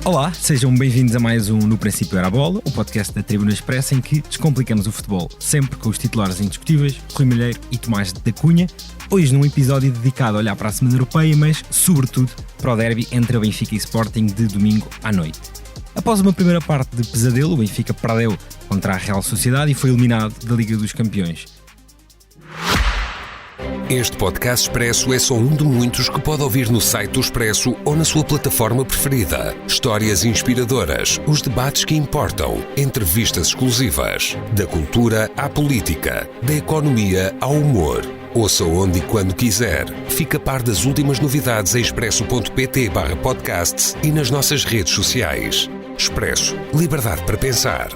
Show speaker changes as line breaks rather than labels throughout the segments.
Olá, sejam bem-vindos a mais um No Princípio Era a Bola, o podcast da Tribuna Expressa em que descomplicamos o futebol, sempre com os titulares indiscutíveis, Rui Malheiro e Tomás da Cunha. Hoje num episódio dedicado a olhar para a Semana Europeia, mas sobretudo para o derby entre o Benfica e Sporting de domingo à noite. Após uma primeira parte de pesadelo, o Benfica perdeu contra a Real Sociedade e foi eliminado da Liga dos Campeões.
Este podcast Expresso é só um de muitos que pode ouvir no site do Expresso ou na sua plataforma preferida. Histórias inspiradoras, os debates que importam, entrevistas exclusivas. Da cultura à política, da economia ao humor. Ouça onde e quando quiser. Fica a par das últimas novidades em expresso.pt/podcasts e nas nossas redes sociais. Expresso. Liberdade para pensar.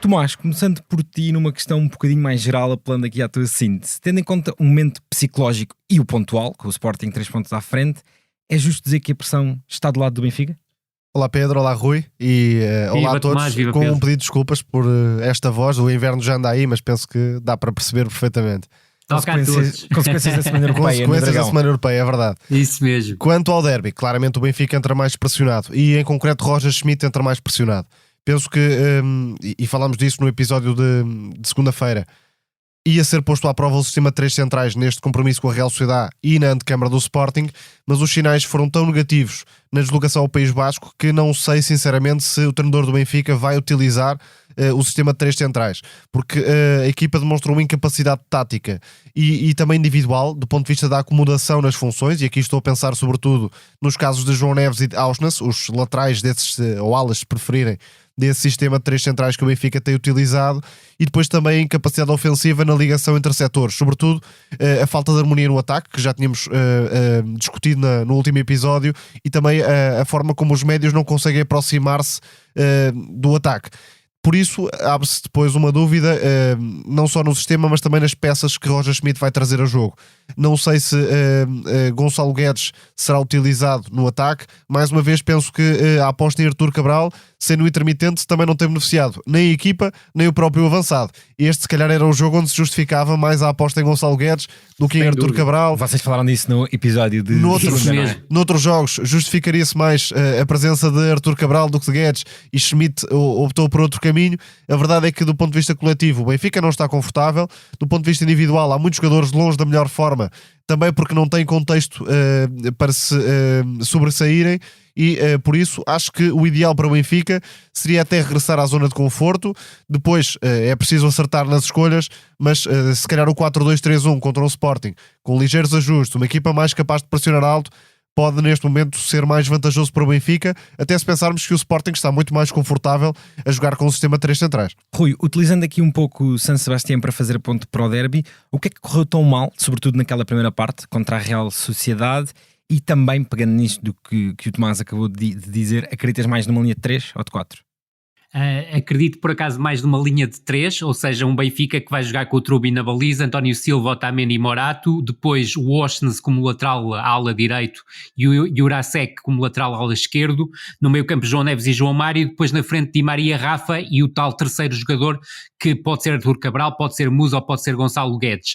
Tomás, começando por ti numa questão um bocadinho mais geral, apelando aqui à tua síntese. Tendo em conta o momento psicológico e o pontual, com o Sporting 3 pontos à frente, é justo dizer que a pressão está do lado do Benfica?
Olá Pedro, olá Rui e olá a todos.
Tomás, viva
com
Pedro.
um pedido de desculpas por esta voz, o inverno já anda aí, mas penso que dá para perceber perfeitamente.
Toca a todos.
Consequências da Semana Europeia.
Consequências da Semana Europeia, é verdade.
Isso mesmo.
Quanto ao derby, claramente o Benfica entra mais pressionado e em concreto Roger Schmidt entra mais pressionado. Penso que, e falámos disso no episódio de segunda-feira, ia ser posto à prova o sistema de 3 centrais neste compromisso com a Real Sociedade e na antecâmara do Sporting, mas os sinais foram tão negativos na deslocação ao País Basco que não sei sinceramente se o treinador do Benfica vai utilizar o sistema de 3 centrais, porque a equipa demonstrou uma incapacidade tática e também individual do ponto de vista da acomodação nas funções, e aqui estou a pensar sobretudo nos casos de João Neves e de Auschwitz, os laterais desses, ou alas se preferirem, desse sistema de 3 centrais que o Benfica tem utilizado, e depois também capacidade ofensiva na ligação entre setores, sobretudo a falta de harmonia no ataque, que já tínhamos discutido no último episódio, e também a forma como os médios não conseguem aproximar-se do ataque. Por isso, abre-se depois uma dúvida, não só no sistema, mas também nas peças que Roger Schmidt vai trazer a jogo. Não sei se Gonçalo Guedes será utilizado no ataque. Mais uma vez, penso que a aposta em Artur Cabral, sendo intermitente, também não tem beneficiado nem a equipa, nem o próprio avançado. Este, se calhar, era o jogo onde se justificava mais a aposta em Gonçalo Guedes do que em Artur Cabral.
Vocês falaram disso no episódio de
Noutros jogos, justificaria-se mais a presença de Artur Cabral do que de Guedes, e Schmidt optou por outro caminho. A verdade é que, do ponto de vista coletivo, o Benfica não está confortável. Do ponto de vista individual, há muitos jogadores longe da melhor forma, também porque não têm contexto para se sobressaírem, e por isso acho que o ideal para o Benfica seria até regressar à zona de conforto. Depois é preciso acertar nas escolhas, mas se calhar o 4-2-3-1 contra o Sporting, com ligeiros ajustes, uma equipa mais capaz de pressionar alto, pode neste momento ser mais vantajoso para o Benfica, até se pensarmos que o Sporting está muito mais confortável a jogar com o sistema de 3 centrais.
Rui, utilizando aqui um pouco o San Sebastián para fazer ponto para o derby, o que é que correu tão mal, sobretudo naquela primeira parte, contra a Real Sociedade, e também, pegando nisto do que o Tomás acabou de dizer, acreditas mais numa linha de 3 ou de 4?
Acredito por acaso mais numa linha de 3, ou seja, um Benfica que vai jogar com o Trubi na baliza, António Silva, Otamendi e Morato, depois o Auschwitz como lateral ala direito e o Jurasek como lateral ala esquerdo, no meio campo João Neves e João Mário, depois na frente Di Maria, Rafa e o tal terceiro jogador que pode ser Artur Cabral, pode ser Musa ou pode ser Gonçalo Guedes.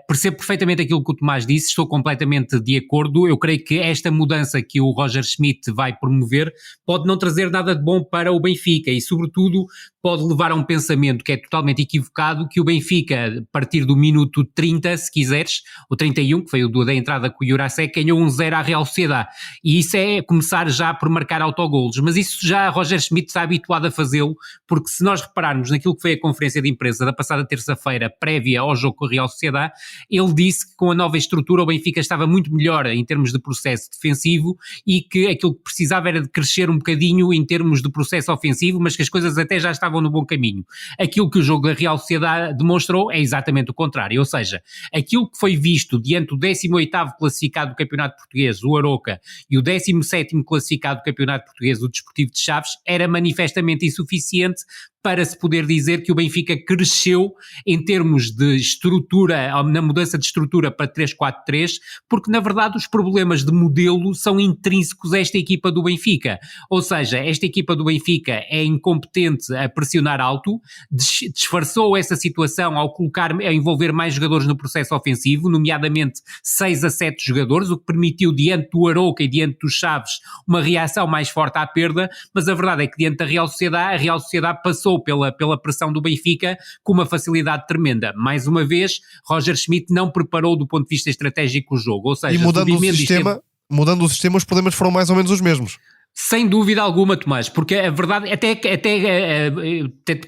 Percebo perfeitamente aquilo que o Tomás disse, estou completamente de acordo. Eu creio que esta mudança que o Roger Schmidt vai promover pode não trazer nada de bom para o Benfica e sobretudo pode levar a um pensamento que é totalmente equivocado, que o Benfica, a partir do minuto 30, se quiseres, ou 31, que foi o da entrada com o Jurasek, ganhou 1-0 à Real Sociedade. E isso é começar já por marcar autogolos. Mas isso já Roger Schmidt está habituado a fazê-lo, porque se nós repararmos naquilo que foi a conferência de imprensa da passada terça-feira, prévia ao jogo com a Real Sociedade, ele disse que com a nova estrutura o Benfica estava muito melhor em termos de processo defensivo e que aquilo que precisava era de crescer um bocadinho em termos de processo ofensivo, mas que as coisas até já estavam no bom caminho. Aquilo que o jogo da Real Sociedade demonstrou é exatamente o contrário, ou seja, aquilo que foi visto diante do 18º classificado do Campeonato Português, o Aroca, e o 17º classificado do Campeonato Português, o Desportivo de Chaves, era manifestamente insuficiente para se poder dizer que o Benfica cresceu em termos de estrutura, na mudança de estrutura para 3-4-3, porque na verdade os problemas de modelo são intrínsecos a esta equipa do Benfica, ou seja, esta equipa do Benfica é incompetente a pressionar alto, disfarçou essa situação ao a envolver mais jogadores no processo ofensivo, nomeadamente 6 a 7 jogadores, o que permitiu diante do Arouca e diante dos Chaves uma reação mais forte à perda, mas a verdade é que diante da Real Sociedade, a Real Sociedade passou pela pressão do Benfica com uma facilidade tremenda. Mais uma vez, Roger Schmidt não preparou do ponto de vista estratégico o jogo, ou seja,
e mudando o sistema, os problemas foram mais ou menos os mesmos.
Sem dúvida alguma, Tomás, porque a verdade, até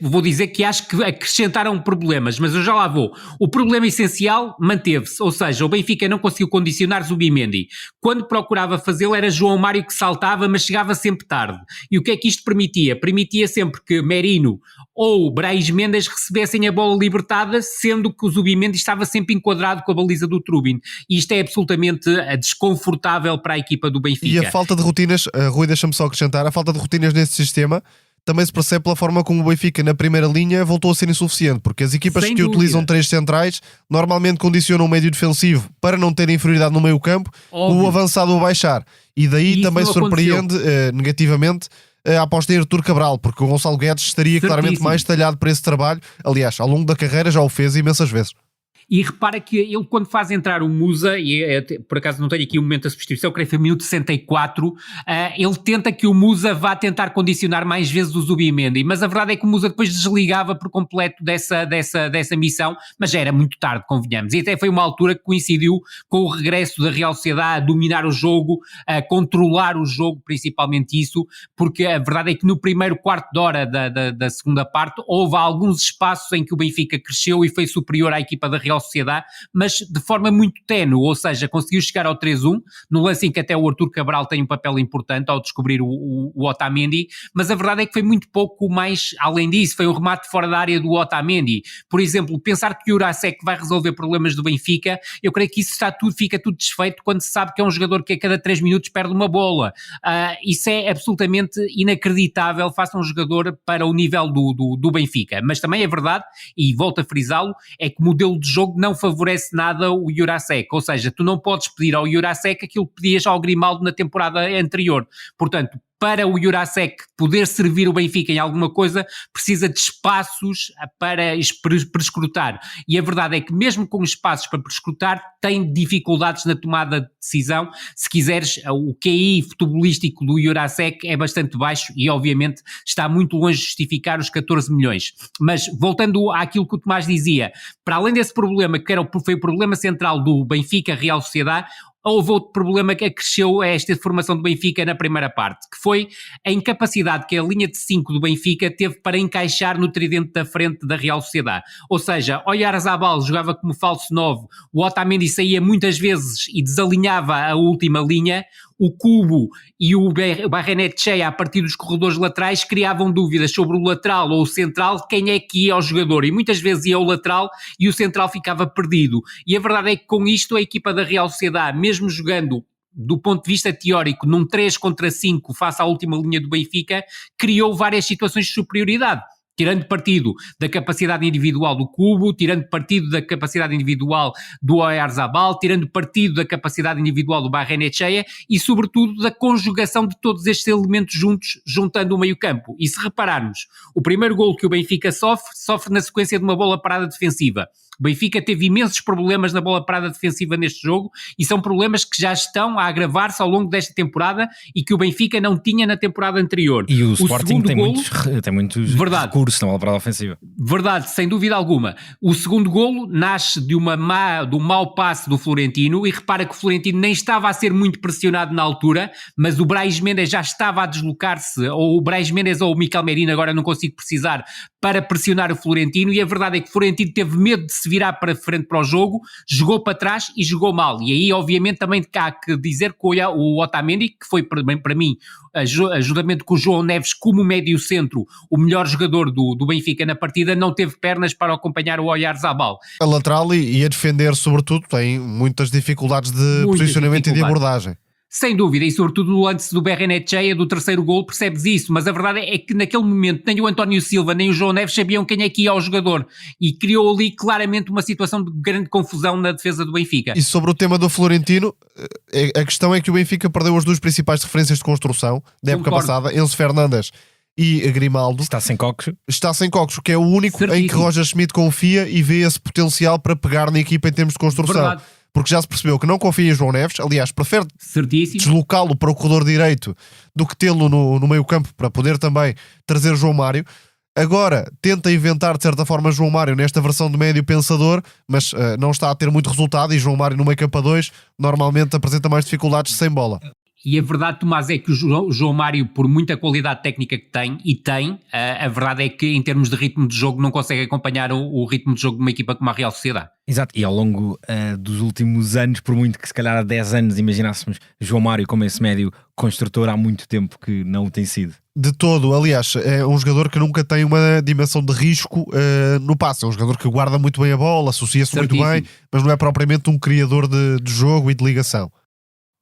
vou dizer que acho que acrescentaram problemas, mas eu já lá vou. O problema essencial manteve-se, ou seja, o Benfica não conseguiu condicionar Zubimendi. Quando procurava fazê-lo era João Mário que saltava, mas chegava sempre tarde. E o que é que isto permitia? Permitia sempre que Merino ou Brais Mendes recebessem a bola libertada, sendo que o Zubimendi estava sempre enquadrado com a baliza do Trubin. E isto é absolutamente desconfortável para a equipa do Benfica.
E a falta de rotinas, Rui, deixa-me só acrescentar, a falta de rotinas nesse sistema também se percebe pela forma como o Benfica na primeira linha voltou a ser insuficiente, porque as equipas que utilizam 3 centrais normalmente condicionam o médio defensivo para não ter inferioridade no meio campo, o avançado a baixar, e daí também surpreende negativamente a aposta em Artur Cabral, porque o Gonçalo Guedes estaria claramente mais talhado para esse trabalho. Aliás, ao longo da carreira já o fez imensas vezes.
E repara que ele, quando faz entrar o Musa, e por acaso não tenho aqui um momento da substituição, creio que foi minuto 64, ele tenta que o Musa vá tentar condicionar mais vezes o Zubimendi, mas a verdade é que o Musa depois desligava por completo dessa missão, mas já era muito tarde, convenhamos, e até foi uma altura que coincidiu com o regresso da Real Sociedade a dominar o jogo, a controlar o jogo, principalmente isso, porque a verdade é que no primeiro quarto de hora da segunda parte houve alguns espaços em que o Benfica cresceu e foi superior à equipa da Real Sociedade, mas de forma muito ténue, ou seja, conseguiu chegar ao 3-1, no lance em que até o Artur Cabral tem um papel importante ao descobrir o Otamendi, mas a verdade é que foi muito pouco mais além disso, foi um remate fora da área do Otamendi. Por exemplo, pensar que o Jurasek vai resolver problemas do Benfica, eu creio que isso fica tudo desfeito quando se sabe que é um jogador que a cada 3 minutos perde uma bola. Isso é absolutamente inacreditável face a um jogador para o nível do Benfica, mas também é verdade, e volto a frisá-lo, é que o modelo de jogo não favorece nada o Jurasek, ou seja, tu não podes pedir ao Jurasek aquilo que pedias ao Grimaldo na temporada anterior, portanto, para o Jurasek poder servir o Benfica em alguma coisa, precisa de espaços para prescrutar. E a verdade é que mesmo com espaços para prescrutar, tem dificuldades na tomada de decisão. Se quiseres, o QI futebolístico do Jurasek é bastante baixo e obviamente está muito longe de justificar os 14 milhões. Mas voltando àquilo que o Tomás dizia, para além desse problema, que foi o problema central do Benfica Real Sociedade, houve outro problema que acresceu a esta formação do Benfica na primeira parte, que foi a incapacidade que a linha de 5 do Benfica teve para encaixar no tridente da frente da Real Sociedade. Ou seja, Oyarzabal jogava como falso 9, o Otamendi saía muitas vezes e desalinhava a última linha, o Cubo e o Barrenetxea a partir dos corredores laterais criavam dúvidas sobre o lateral ou o central, quem é que ia ao jogador, e muitas vezes ia ao lateral e o central ficava perdido. E a verdade é que com isto a equipa da Real Sociedade, mesmo jogando do ponto de vista teórico num 3 contra 5 face à última linha do Benfica, criou várias situações de superioridade. Tirando partido da capacidade individual do Cubo, tirando partido da capacidade individual do Oyarzabal, tirando partido da capacidade individual do Barrenetxea e, sobretudo, da conjugação de todos estes elementos juntos, juntando o meio-campo. E se repararmos, o primeiro golo que o Benfica sofre na sequência de uma bola parada defensiva. O Benfica teve imensos problemas na bola parada defensiva neste jogo e são problemas que já estão a agravar-se ao longo desta temporada e que o Benfica não tinha na temporada anterior.
E o Sporting tem muitos recursos na bola parada ofensiva.
Verdade, sem dúvida alguma. O segundo golo nasce de um mau passe do Florentino e repara que o Florentino nem estava a ser muito pressionado na altura, mas o Brais Mendes já estava a deslocar-se, ou o Brais Mendes ou o Mikel Merino, agora não consigo precisar, para pressionar o Florentino, e a verdade é que o Florentino teve medo de se virar para frente para o jogo, jogou para trás e jogou mal. E aí, obviamente, também há que dizer que o Otamendi, que foi para mim, ajudamento com o João Neves como médio centro, o melhor jogador do Benfica na partida, não teve pernas para acompanhar o Oyarzabal.
A lateral e a defender, sobretudo, tem muitas dificuldades de posicionamento e de abordagem.
Sem dúvida, e sobretudo no lance do Barrenetxea, do terceiro gol, percebes isso, mas a verdade é que naquele momento nem o António Silva nem o João Neves sabiam quem é que ia ao jogador, e criou ali claramente uma situação de grande confusão na defesa do Benfica.
E sobre o tema do Florentino, a questão é que o Benfica perdeu as duas principais referências de construção da época passada, Enzo Fernandes e Grimaldo.
Está sem Coxo,
que é o único
Certíssimo.
em que Roger Schmidt confia e vê esse potencial para pegar na equipa em termos de construção.
Verdade.
Porque já se percebeu que não confia em João Neves, aliás, prefere
Certíssimo.
deslocá-lo para o corredor direito do que tê-lo no meio campo para poder também trazer João Mário. Agora tenta inventar de certa forma João Mário nesta versão de médio pensador, mas não está a ter muito resultado, e João Mário no meio campo a 2 normalmente apresenta mais dificuldades sem bola.
E a verdade, Tomás, é que o João Mário, por muita qualidade técnica que tem, a verdade é que em termos de ritmo de jogo não consegue acompanhar o ritmo de jogo de uma equipa como a Real Sociedade.
Exato, e ao longo dos últimos anos, por muito que se calhar há 10 anos imaginássemos João Mário como esse médio construtor, há muito tempo que não o tem sido.
De todo, aliás, é um jogador que nunca tem uma dimensão de risco no passe. É um jogador que guarda muito bem a bola, associa-se muito bem, mas não é propriamente um criador de jogo e de ligação.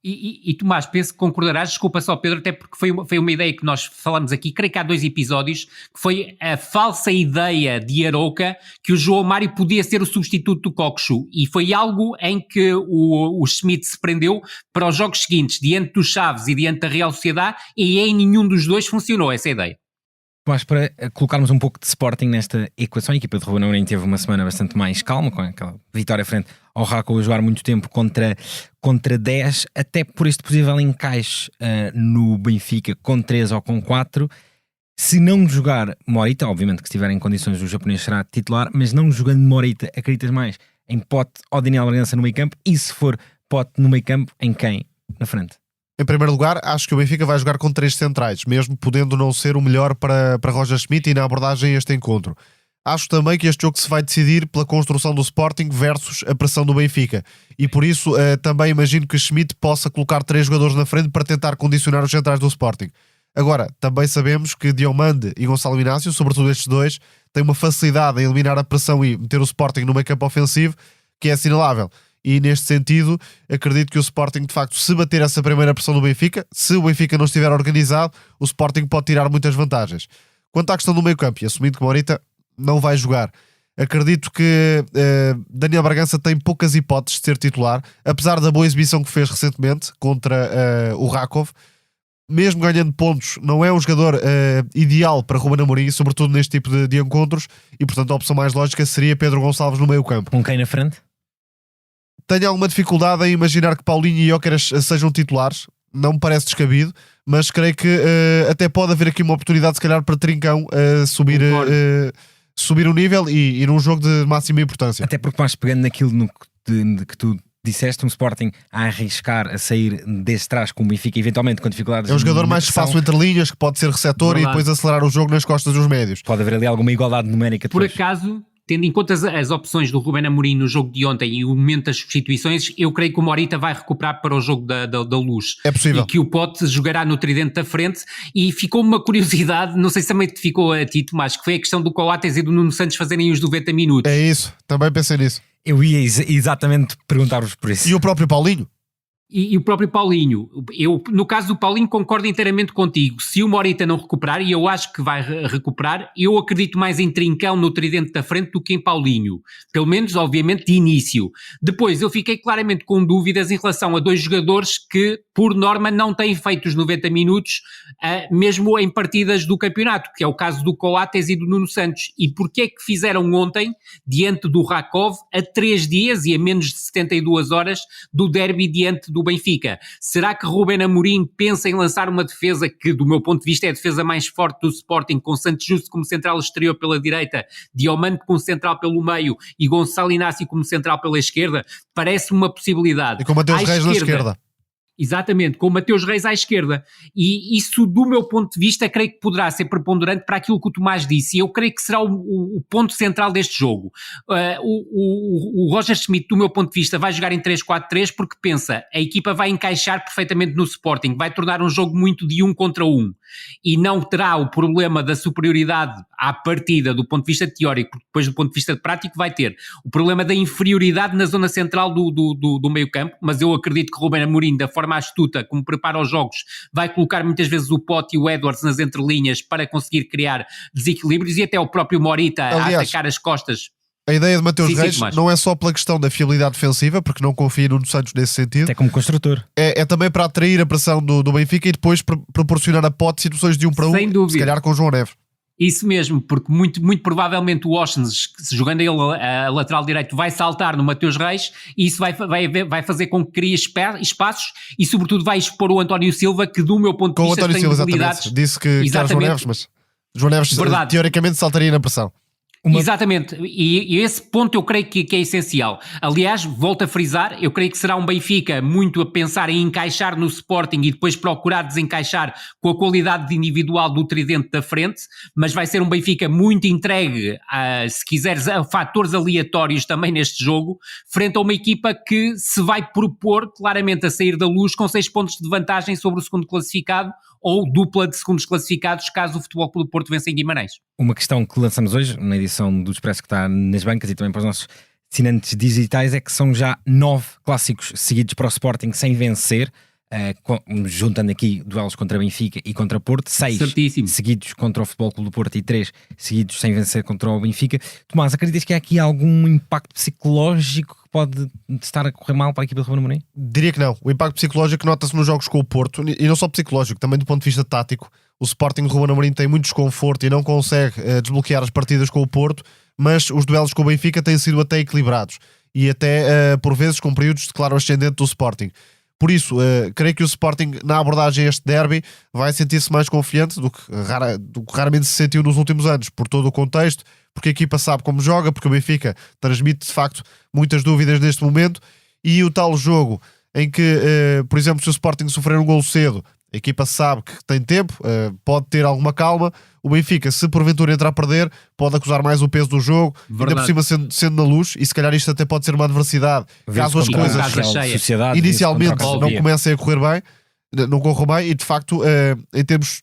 E Tomás, penso que concordarás, desculpa só Pedro, até porque foi uma ideia que nós falamos aqui, creio que há 2 episódios, que foi a falsa ideia de Arouca que o João Mário podia ser o substituto do Coxo, e foi algo em que o Schmidt se prendeu para os jogos seguintes, diante do Chaves e diante da Real Sociedade, e em nenhum dos dois funcionou essa ideia.
Mas para colocarmos um pouco de Sporting nesta equação, a equipa de Ruben Amorim teve uma semana bastante mais calma, com aquela vitória frente ao Raco a jogar muito tempo contra 10, até por este possível encaixe no Benfica com 3 ou com 4. Se não jogar Morita, obviamente que se estiver em condições o japonês será titular, mas não jogando Morita, acreditas mais em Pote ou Daniel Bragança no meio campo? E se for Pote no meio campo, em quem na frente?
Em primeiro lugar, acho que o Benfica vai jogar com 3 centrais, mesmo podendo não ser o melhor para Roger Schmidt e na abordagem a este encontro. Acho também que este jogo se vai decidir pela construção do Sporting versus a pressão do Benfica, e por isso também imagino que Schmidt possa colocar 3 jogadores na frente para tentar condicionar os centrais do Sporting. Agora, também sabemos que Diomande e Gonçalo Inácio, sobretudo estes dois, têm uma facilidade em eliminar a pressão e meter o Sporting no meio campo ofensivo que é assinalável. E neste sentido, acredito que o Sporting, de facto, se bater essa primeira pressão do Benfica, se o Benfica não estiver organizado, o Sporting pode tirar muitas vantagens. Quanto à questão do meio campo, e assumindo que Morita não vai jogar, acredito que Daniel Bragança tem poucas hipóteses de ser titular, apesar da boa exibição que fez recentemente contra o Rakov. Mesmo ganhando pontos, não é um jogador ideal para Ruben Amorim, sobretudo neste tipo de encontros, e portanto a opção mais lógica seria Pedro Gonçalves no meio campo.
Com quem na frente?
Tenho alguma dificuldade em imaginar que Paulinho e Jóqueras sejam titulares, não me parece descabido, mas creio que até pode haver aqui uma oportunidade, se calhar, para Trincão subir o nível e num jogo de máxima importância.
Até porque vais pegando naquilo que tu disseste, um Sporting a arriscar a sair desse trás com o Benfica, eventualmente com dificuldades.
É um jogador mais espaço entre linhas, que pode ser receptor e depois acelerar o jogo nas costas dos médios.
Pode haver ali alguma igualdade numérica depois.
Por acaso, tendo em conta as opções do Ruben Amorim no jogo de ontem e o momento das substituições, eu creio que o Morita vai recuperar para o jogo da Luz.
É possível.
E que o Pote jogará no tridente da frente. E ficou uma curiosidade, não sei se também te ficou a ti, Tomás, que foi a questão do Coates e do Nuno Santos fazerem os 90 minutos.
É isso, também pensei nisso.
Eu ia exatamente perguntar-vos por isso.
E o próprio Paulinho?
E o próprio Paulinho, eu no caso do Paulinho concordo inteiramente contigo. Se o Morita não recuperar, e eu acho que vai recuperar, eu acredito mais em Trincão no tridente da frente do que em Paulinho, pelo menos obviamente de início. Depois eu fiquei claramente com dúvidas em relação a 2 jogadores que por norma não têm feito os 90 minutos mesmo em partidas do campeonato, que é o caso do Coates e do Nuno Santos. E porquê é que fizeram ontem diante do Rakov a 3 dias e a menos de 72 horas do derby diante do Benfica? Será que Ruben Amorim pensa em lançar uma defesa que, do meu ponto de vista, é a defesa mais forte do Sporting, com Santos Justo como central exterior pela direita, Diomande como central pelo meio e Gonçalo Inácio como central pela esquerda? Parece uma possibilidade.
E com Mateus Reis na esquerda.
Exatamente, com o Mateus Reis à esquerda. E isso, do meu ponto de vista, creio que poderá ser preponderante para aquilo que o Tomás disse. E eu creio que será o ponto central deste jogo. O Roger Schmidt, do meu ponto de vista, vai jogar em 3-4-3 porque pensa, a equipa vai encaixar perfeitamente no Sporting, vai tornar um jogo muito de 1 contra 1. e não terá o problema da superioridade à partida do ponto de vista teórico, porque depois do ponto de vista prático vai ter o problema da inferioridade na zona central do meio campo, mas eu acredito que Ruben Amorim, da forma astuta como prepara os jogos, vai colocar muitas vezes o Pote e o Edwards nas entrelinhas para conseguir criar desequilíbrios, e até o próprio Morita a atacar as costas.
A ideia de Mateus Reis não é só pela questão da fiabilidade defensiva, porque não confia no Santos nesse sentido.
Até como construtor.
É também para atrair a pressão do Benfica e depois proporcionar a Pote situações de 1 para 1,
sem dúvida.
Se calhar com o João Neves.
Isso mesmo, porque muito provavelmente o Oshens, jogando ele a lateral direito, vai saltar no Mateus Reis, e isso vai fazer com que crie espaços e sobretudo vai expor o António Silva, que do meu ponto de vista tem habilidades.
Disse que quer João Neves, mas João Neves teoricamente saltaria na pressão.
Exatamente, e esse ponto eu creio que é essencial. Aliás, volto a frisar, eu creio que será um Benfica muito a pensar em encaixar no Sporting e depois procurar desencaixar com a qualidade individual do tridente da frente, mas vai ser um Benfica muito entregue, se quiseres, a fatores aleatórios também neste jogo, frente a uma equipa que se vai propor claramente a sair da luz com 6 pontos de vantagem sobre o segundo classificado, ou dupla de segundos classificados, caso o Futebol Clube do Porto vença em Guimarães.
Uma questão que lançamos hoje, na edição do Expresso que está nas bancas e também para os nossos assinantes digitais, é que são já 9 clássicos seguidos para o Sporting sem vencer, juntando aqui duelos contra Benfica e contra Porto, 6 seguidos contra o Futebol Clube do Porto e 3 seguidos sem vencer contra o Benfica. Tomás, acreditas que há aqui algum impacto psicológico que pode estar a correr mal para a equipa de Ruben Amorim?
Diria que não. O impacto psicológico nota-se nos jogos com o Porto, e não só psicológico, também do ponto de vista tático. O Sporting de Ruben Amorim tem muito desconforto e não consegue desbloquear as partidas com o Porto, mas os duelos com o Benfica têm sido até equilibrados e até por vezes com períodos de claro ascendente do Sporting. Por isso, creio que o Sporting, na abordagem a este derby, vai sentir-se mais confiante do que raramente se sentiu nos últimos anos, por todo o contexto, porque a equipa sabe como joga, porque o Benfica transmite, de facto, muitas dúvidas neste momento, e o tal jogo em que, por exemplo, se o Sporting sofrer um golo cedo, a equipa sabe que tem tempo, pode ter alguma calma. O Benfica, se porventura entrar a perder, pode acusar mais o peso do jogo, ainda por cima sendo na luz, e se calhar isto até pode ser uma adversidade, caso as coisas inicialmente não comecem a correr bem, não corram bem, e de facto, em termos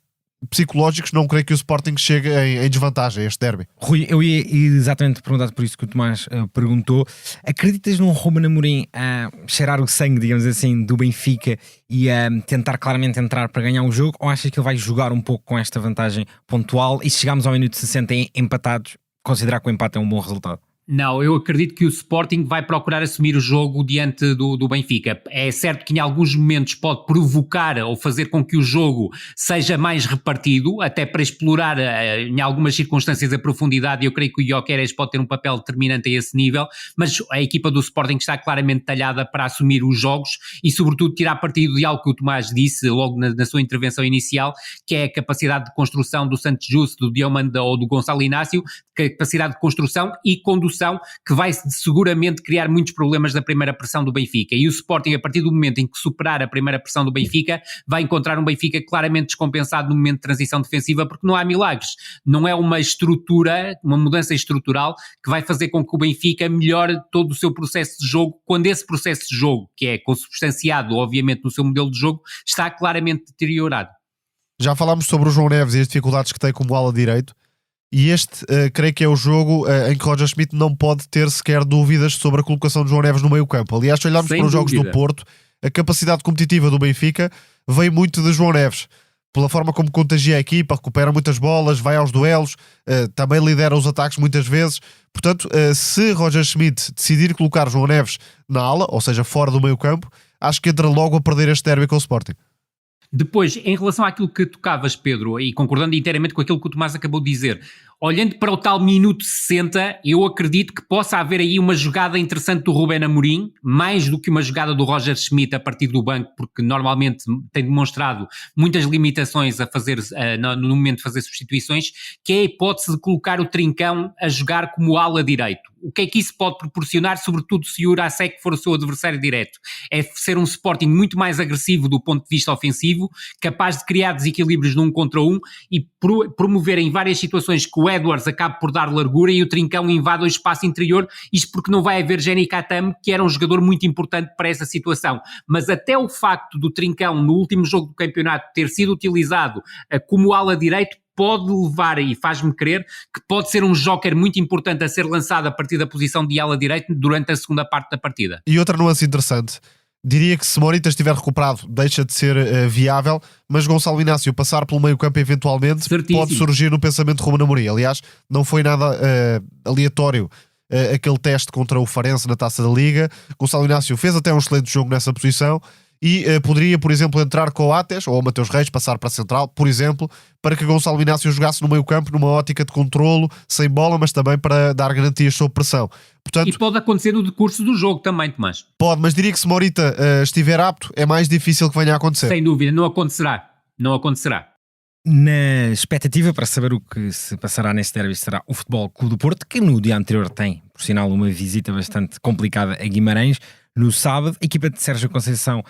psicológicos, não creio que o Sporting chegue em desvantagem a este derby.
Rui, eu ia exatamente perguntar por isso que o Tomás perguntou. Acreditas num Ruben Amorim a cheirar o sangue, digamos assim, do Benfica e a tentar claramente entrar para ganhar o jogo, ou achas que ele vai jogar um pouco com esta vantagem pontual e se chegarmos ao minuto 60 empatados, considerar que o empate é um bom resultado?
Não, eu acredito que o Sporting vai procurar assumir o jogo diante do Benfica. É certo que em alguns momentos pode provocar ou fazer com que o jogo seja mais repartido, até para explorar em algumas circunstâncias a profundidade, e eu creio que o Gyökeres pode ter um papel determinante a esse nível, mas a equipa do Sporting está claramente talhada para assumir os jogos e sobretudo tirar partido de algo que o Tomás disse logo na sua intervenção inicial, que é a capacidade de construção do Santos Justo, do Diomande ou do Gonçalo Inácio, capacidade de construção e condução que vai seguramente criar muitos problemas da primeira pressão do Benfica, e o Sporting, a partir do momento em que superar a primeira pressão do Benfica, vai encontrar um Benfica claramente descompensado no momento de transição defensiva, porque não há milagres, não é uma estrutura, uma mudança estrutural que vai fazer com que o Benfica melhore todo o seu processo de jogo, quando esse processo de jogo, que é consubstanciado obviamente no seu modelo de jogo, está claramente deteriorado.
Já falámos sobre o João Neves e as dificuldades que tem como ala direito, e este creio que é o jogo em que Roger Schmidt não pode ter sequer dúvidas sobre a colocação de João Neves no meio campo. Aliás, se olharmos para os jogos do Porto, a capacidade competitiva do Benfica vem muito de João Neves, pela forma como contagia a equipa, recupera muitas bolas, vai aos duelos, também lidera os ataques muitas vezes. Portanto, se Roger Schmidt decidir colocar João Neves na ala, ou seja, fora do meio campo, acho que entra logo a perder este derby com o Sporting.
Depois, em relação àquilo que tocavas, Pedro, e concordando inteiramente com aquilo que o Tomás acabou de dizer, olhando para o tal minuto 60, eu acredito que possa haver aí uma jogada interessante do Ruben Amorim, mais do que uma jogada do Roger Schmidt a partir do banco, porque normalmente tem demonstrado muitas limitações a fazer, no momento de fazer substituições, que é a hipótese de colocar o Trincão a jogar como ala direito. O que é que isso pode proporcionar, sobretudo se o Jurasek for o seu adversário direto? É ser um Sporting muito mais agressivo do ponto de vista ofensivo, capaz de criar desequilíbrios num contra um e promover em várias situações que o o Edwards acabe por dar largura e o Trincão invade o espaço interior, isto porque não vai haver Jenny Katam, que era um jogador muito importante para essa situação. Mas até o facto do Trincão, no último jogo do campeonato, ter sido utilizado como ala direito, pode levar, e faz-me crer, que pode ser um joker muito importante a ser lançado a partir da posição de ala direito durante a segunda parte da partida.
E outra nuance interessante, diria que se Morita estiver recuperado, deixa de ser viável, mas Gonçalo Inácio passar pelo meio campo eventualmente
Certíssimo.
Pode surgir no pensamento de Ruben Amorim. Aliás, não foi nada aleatório aquele teste contra o Farense na Taça da Liga. Gonçalo Inácio fez até um excelente jogo nessa posição e poderia, por exemplo, entrar com o Ates ou o Mateus Reis, passar para a central, por exemplo, para que Gonçalo Inácio jogasse no meio campo numa ótica de controlo, sem bola, mas também para dar garantias sob pressão. Portanto,
e pode acontecer no decurso do jogo também, Tomás.
Pode, mas diria que se Morita estiver apto, é mais difícil que venha a acontecer.
Sem dúvida, não acontecerá. Não acontecerá.
Na expectativa para saber o que se passará neste derby será o Futebol Clube do Porto, que no dia anterior tem, por sinal, uma visita bastante complicada a Guimarães. No sábado, a equipa de Sérgio Conceição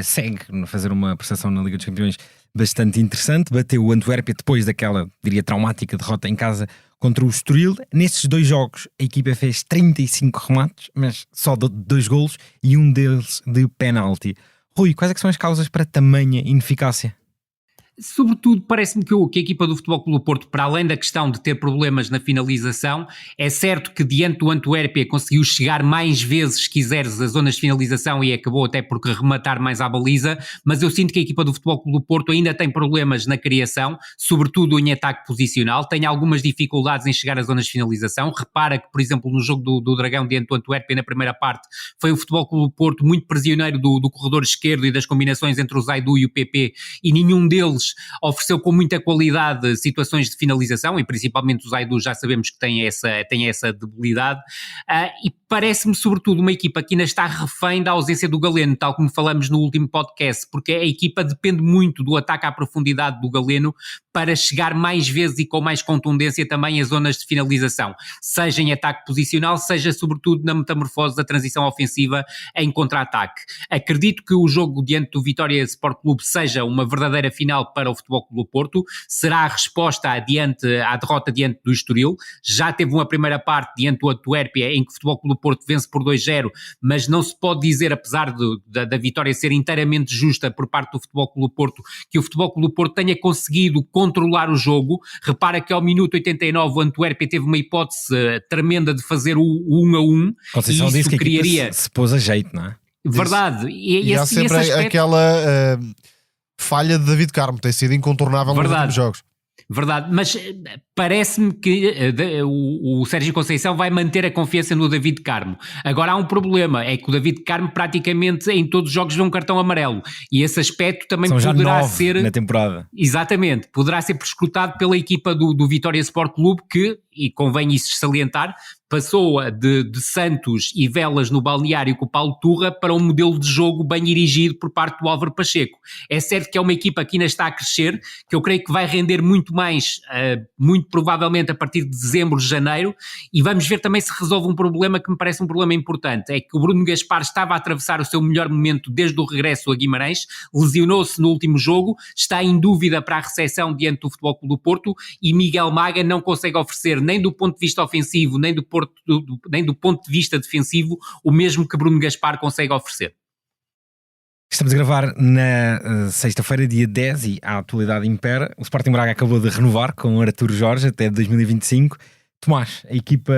segue a fazer uma prestação na Liga dos Campeões bastante interessante. Bateu o Antuérpia depois daquela, diria, traumática derrota em casa contra o Estoril. Nestes 2 jogos, a equipa fez 35 remates, mas só 2 golos e um deles de penalti. Rui, quais é que são as causas para tamanha ineficácia?
Sobretudo, parece-me que a equipa do Futebol Clube do Porto, para além da questão de ter problemas na finalização, é certo que diante do Antuérpia conseguiu chegar mais vezes, se quiseres, às zonas de finalização e acabou até por rematar mais à baliza, mas eu sinto que a equipa do Futebol Clube do Porto ainda tem problemas na criação, sobretudo em ataque posicional, tem algumas dificuldades em chegar às zonas de finalização. Repara que, por exemplo, no jogo do Dragão diante do Antuérpia, na primeira parte, foi o Futebol Clube do Porto muito prisioneiro do corredor esquerdo e das combinações entre o Zaidu e o PP, e nenhum deles ofereceu com muita qualidade situações de finalização, e principalmente o Zaidu já sabemos que tem essa debilidade, e parece-me sobretudo uma equipa que ainda está refém da ausência do Galeno, tal como falamos no último podcast, porque a equipa depende muito do ataque à profundidade do Galeno para chegar mais vezes e com mais contundência também às zonas de finalização, seja em ataque posicional, seja sobretudo na metamorfose da transição ofensiva em contra-ataque. Acredito que o jogo diante do Vitória Sport Clube seja uma verdadeira final para o Futebol Clube do Porto, será a resposta à derrota diante do Estoril. Já teve uma primeira parte diante do Antuérpia em que o Futebol Clube do Porto vence por 2-0, mas não se pode dizer, apesar da vitória ser inteiramente justa por parte do Futebol Clube do Porto, que o Futebol Clube do Porto tenha conseguido controlar o jogo. Repara que ao minuto 89 o Antuérpia teve uma hipótese tremenda de fazer o 1-1.
Conceição disse que
criaria...
se pôs a jeito, não é?
Verdade.
E há sempre aquela falha de David Carmo, tem sido incontornável nos últimos jogos.
Verdade, mas parece-me que o Sérgio Conceição vai manter a confiança no David Carmo. Agora há um problema, é que o David Carmo praticamente em todos os jogos vê um cartão amarelo, e esse aspecto também
São
poderá
já 9
ser...
na temporada.
Exatamente, poderá ser prescrutado pela equipa do Vitória Sport Clube, que, e convém isso salientar, passou de Santos e Velas no balneário com o Paulo Turra para um modelo de jogo bem dirigido por parte do Álvaro Pacheco. É certo que é uma equipa que ainda está a crescer, que eu creio que vai render muito mais, muito provavelmente a partir de dezembro, janeiro, e vamos ver também se resolve um problema que me parece um problema importante, é que o Bruno Gaspar estava a atravessar o seu melhor momento desde o regresso a Guimarães, lesionou-se no último jogo, está em dúvida para a recepção diante do Futebol Clube do Porto, e Miguel Maga não consegue oferecer nem do ponto de vista ofensivo, nem do ponto de vista defensivo, o mesmo que Bruno Gaspar consegue oferecer.
Estamos a gravar na sexta-feira, dia 10, e a atualidade impera. O Sporting Braga acabou de renovar com o Artur Jorge até 2025. Tomás, a equipa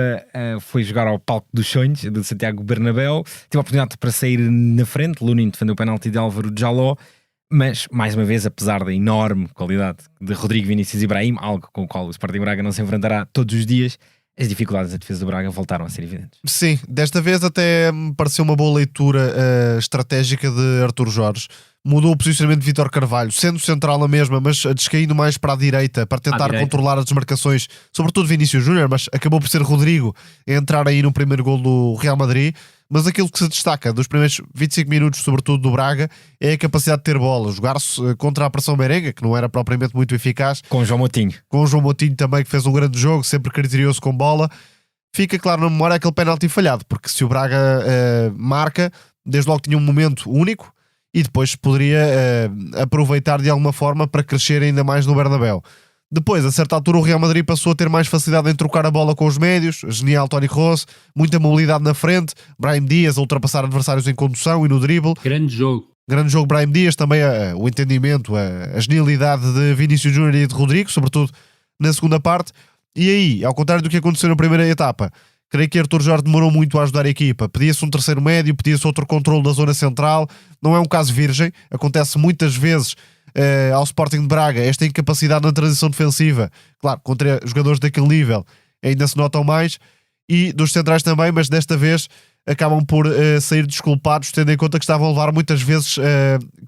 foi jogar ao palco dos sonhos do Santiago Bernabéu, teve a oportunidade para sair na frente. Lunin defendeu o penalti de Álvaro Jaló, mas, mais uma vez, apesar da enorme qualidade de Rodrigo Vinícius Ibrahim, algo com o qual o Sporting Braga não se enfrentará todos os dias, as dificuldades da defesa do Braga voltaram a ser evidentes.
Sim, desta vez até me pareceu uma boa leitura estratégica de Artur Jorge. Mudou o posicionamento de Vítor Carvalho, sendo central a mesma, mas descaindo mais para a direita, para tentar controlar as desmarcações, sobretudo Vinícius Júnior, mas acabou por ser Rodrigo a entrar aí no primeiro gol do Real Madrid. Mas aquilo que se destaca dos primeiros 25 minutos, sobretudo do Braga, é a capacidade de ter bola, jogar-se contra a pressão merengue, que não era propriamente muito eficaz.
Com o João Moutinho.
Com o João Moutinho também, que fez um grande jogo, sempre criterioso com bola. Fica claro na memória aquele penalti falhado, porque se o Braga marca, desde logo tinha um momento único e depois poderia aproveitar de alguma forma para crescer ainda mais no Bernabéu. Depois, a certa altura, o Real Madrid passou a ter mais facilidade em trocar a bola com os médios. Genial Toni Kroos, muita mobilidade na frente. Brahim Dias a ultrapassar adversários em condução e no drible.
Grande jogo
Brahim Dias, também o entendimento, a genialidade de Vinícius Júnior e de Rodrigo, sobretudo na segunda parte. E aí, ao contrário do que aconteceu na primeira etapa, creio que Artur Jorge demorou muito a ajudar a equipa. Pedia-se um terceiro médio, pedia-se outro controle da zona central. Não é um caso virgem, acontece muitas vezes ao Sporting de Braga esta incapacidade na transição defensiva. Claro, contra jogadores daquele nível ainda se notam mais, e dos centrais também, mas desta vez acabam por sair desculpados, tendo em conta que estavam a levar muitas vezes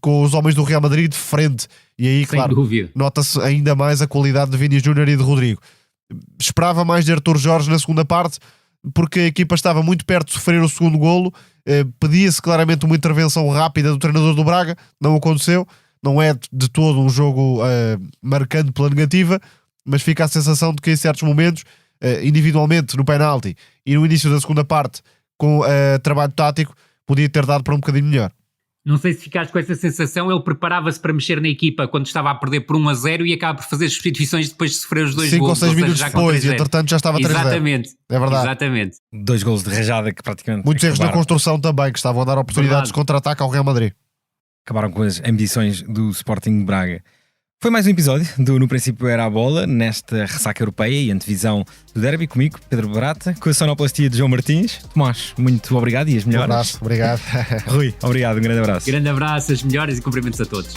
com os homens do Real Madrid de frente, e aí,
sem
claro,
dúvida.
nota-se ainda mais a qualidade de Vini Júnior e de Rodrigo. Esperava mais de Artur Jorge na segunda parte, porque a equipa estava muito perto de sofrer o segundo golo. Pedia-se claramente uma intervenção rápida do treinador do Braga, não aconteceu. Não é de todo um jogo marcante pela negativa, mas fica a sensação de que em certos momentos, individualmente no penalti e no início da segunda parte, com trabalho tático, podia ter dado para um bocadinho melhor.
Não sei se ficaste com essa sensação. Ele preparava-se para mexer na equipa quando estava a perder por 1-0 e acaba por fazer substituições depois de sofrer os 2
5
golos.
5 ou 6 minutos depois, e entretanto já estava 3-0.
Exatamente.
É verdade.
Exatamente.
2 golos de rajada que praticamente
Muitos erros na construção também, que estavam a dar oportunidades
Verdade.
de contra-ataque ao Real Madrid.
Acabaram com as ambições do Sporting de Braga. Foi mais um episódio do No Princípio Era a Bola, nesta ressaca europeia e antevisão do derby, comigo, Pedro Barata, com a sonoplastia de João Martins. Tomás, muito obrigado e as
Um
melhoras.
abraço, obrigado.
Rui, obrigado, um grande abraço.
Grande abraço, as melhoras e cumprimentos a todos.